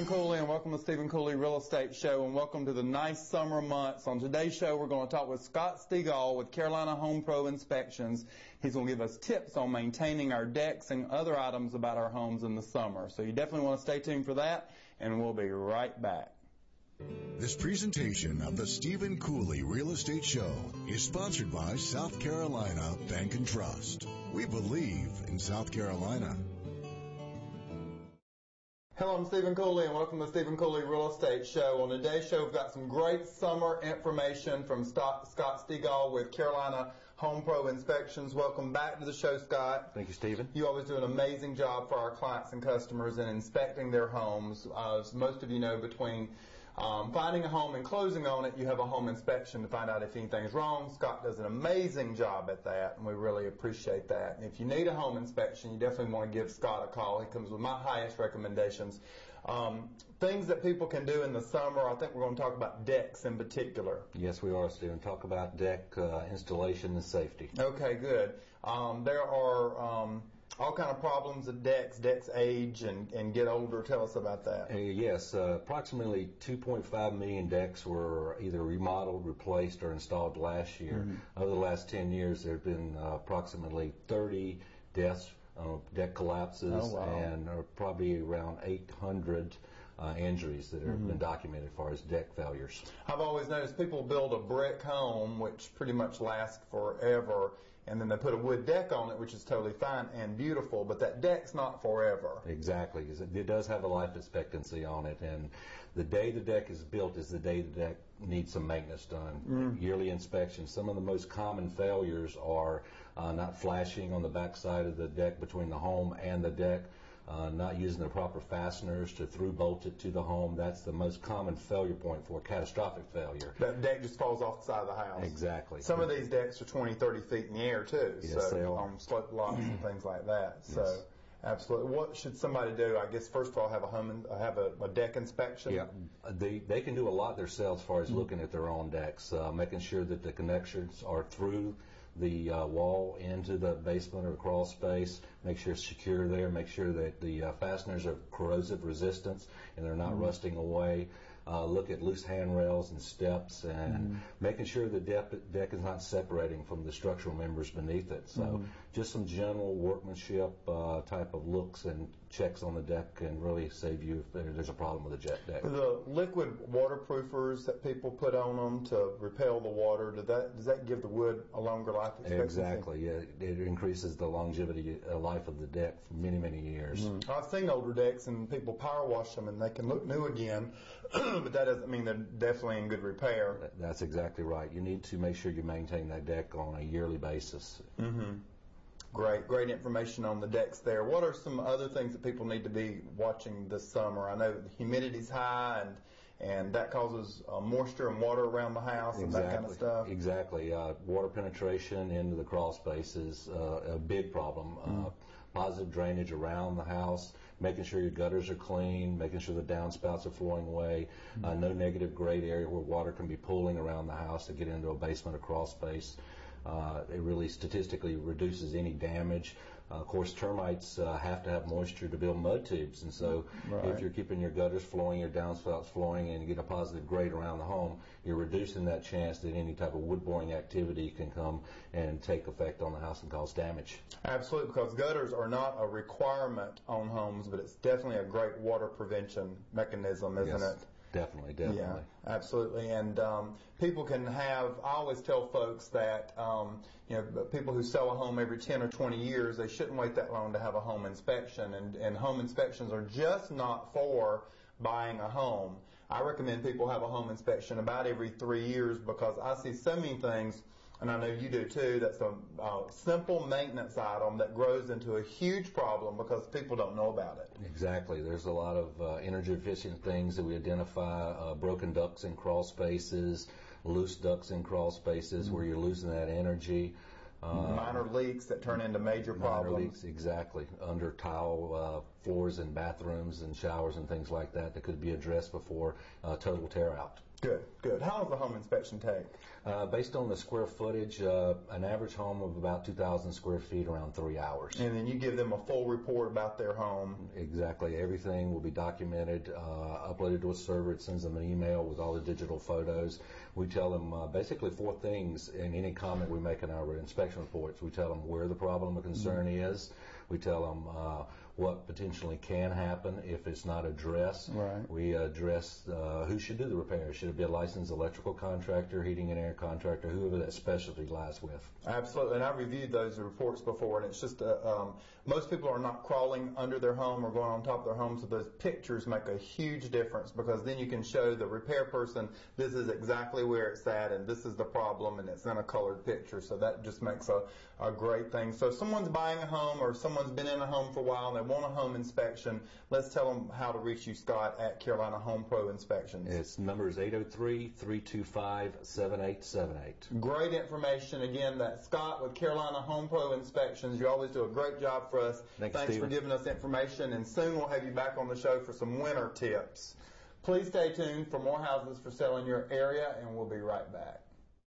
Stephen Cooley, and welcome to Stephen Cooley Real Estate Show, and welcome to the nice summer months. On today's show, we're going to talk with Scott Stegall with Carolina Home Pro Inspections. He's going to give us tips on maintaining our decks and other items about our homes in the summer. So you definitely want to stay tuned for that, and we'll be right back. This presentation of the Stephen Cooley Real Estate Show is sponsored by South Carolina Bank and Trust. We believe in South Carolina. Hello, I'm Stephen Cooley, and welcome to the Stephen Cooley Real Estate Show. On today's show, we've got some great summer information from Scott Stegall with Carolina Home Pro Inspections. Welcome back to the show, Scott. Thank you, Stephen. You always do an amazing job for our clients and customers in inspecting their homes. As most of you know, between finding a home and closing on it, you have a home inspection to find out if anything's wrong. Scott does an amazing job at that, and we really appreciate that. And if you need a home inspection, you definitely want to give Scott a call. He comes with my highest recommendations. Things that people can do in the summer, I think we're going to talk about decks in particular. Yes, we are, Stephen. Talk about deck installation and safety. Okay, good. There are all kind of problems with decks. Decks age and get older. Tell us about that. Yes, approximately 2.5 million decks were either remodeled, replaced, or installed last year. Mm-hmm. Over the last 10 years, there have been approximately 30 deaths, deck collapses, and probably around 800 injuries that have been documented as far as deck failures. I've always noticed people build a brick home, which pretty much lasts forever, and then they put a wood deck on it, which is totally fine and beautiful, but that deck's not forever. Exactly. It does have a life expectancy on it, and the day the deck is built is the day the deck needs some maintenance done. Yearly inspections. Some of the most common failures are not flashing on the back side of the deck between the home and the deck, not using the proper fasteners to through bolt it to the home. That's the most common failure point for catastrophic failure. That deck just falls off the side of the house. Exactly. Some of these decks are 20, 30 feet in the air too. Yes, they are. On slope lots and things like that. Yes. So absolutely. What should somebody do? I guess first of all, have a deck inspection. Yeah, they can do a lot themselves as far as looking at their own decks, making sure that the connections are through the wall into the basement or crawl space, make sure it's secure there, make sure that the fasteners are corrosive resistance and they're not rusting away. Look at loose handrails and steps, and making sure the deck is not separating from the structural members beneath it. So just some general workmanship type of looks and checks on the deck can really save you if there's a problem with the deck. The liquid waterproofers that people put on them to repel the water, does that give the wood a longer life expectancy? Exactly. Yeah, it increases the longevity life of the deck for many, many years. I've seen older decks and people power wash them and they can look new again, but that doesn't mean they're definitely in good repair. That's exactly right. You need to make sure you maintain that deck on a yearly basis. Great information on the decks there. What are some other things that people need to be watching this summer? I know the humidity's high and that causes moisture and water around the house and that kind of stuff. Exactly. Water penetration into the crawl space is a big problem. Positive drainage around the house, making sure your gutters are clean, making sure the downspouts are flowing away, no negative grade area where water can be pooling around the house to get into a basement or crawl space. It really statistically reduces any damage. Of course, termites have to have moisture to build mud tubes, and so if you're keeping your gutters flowing, your downspouts flowing, and you get a positive grade around the home, you're reducing that chance that any type of wood boring activity can come and take effect on the house and cause damage. Absolutely, because gutters are not a requirement on homes, but it's definitely a great water prevention mechanism, isn't it? Definitely. Yeah, absolutely. And people can have, I always tell folks that, people who sell a home every 10 or 20 years, they shouldn't wait that long to have a home inspection. And home inspections are just not for buying a home. I recommend people have a home inspection about every 3 years because I see so many things, and I know you do too, that's a simple maintenance item that grows into a huge problem because people don't know about it. Exactly. There's a lot of energy efficient things that we identify, broken ducts in crawl spaces, loose ducts in crawl spaces where you're losing that energy. Minor leaks that turn into major problems. Minor leaks, exactly. Under tile floors in bathrooms and showers and things like that could be addressed before total tear out. Good, good. How long does the home inspection take? Based on the square footage, an average home of about 2,000 square feet, around 3 hours. And then you give them a full report about their home. Exactly. Everything will be documented, uploaded to a server. It sends them an email with all the digital photos. We tell them basically 4 things in any comment we make in our inspection reports. We tell them where the problem or concern is. We tell them what potentially can happen if it's not addressed. Right. We address who should do the repair. Should it be a licensed electrical contractor, heating and air contractor, whoever that specialty lies with? Absolutely, and I reviewed those reports before, and it's just most people are not crawling under their home or going on top of their home, so those pictures make a huge difference, because then you can show the repair person this is exactly where it's at and this is the problem, and it's in a colored picture, so that just makes a great thing. So if someone's buying a home or someone's been in a home for a while and they want a home inspection, let's tell them how to reach you, Scott, at Carolina Home Pro Inspections. Its number is 803-325-7878. Great information. Again, that's Scott with Carolina Home Pro Inspections. You always do a great job for us. Thanks for giving us information, and soon we'll have you back on the show for some winter tips. Please stay tuned for more houses for sale in your area, and we'll be right back.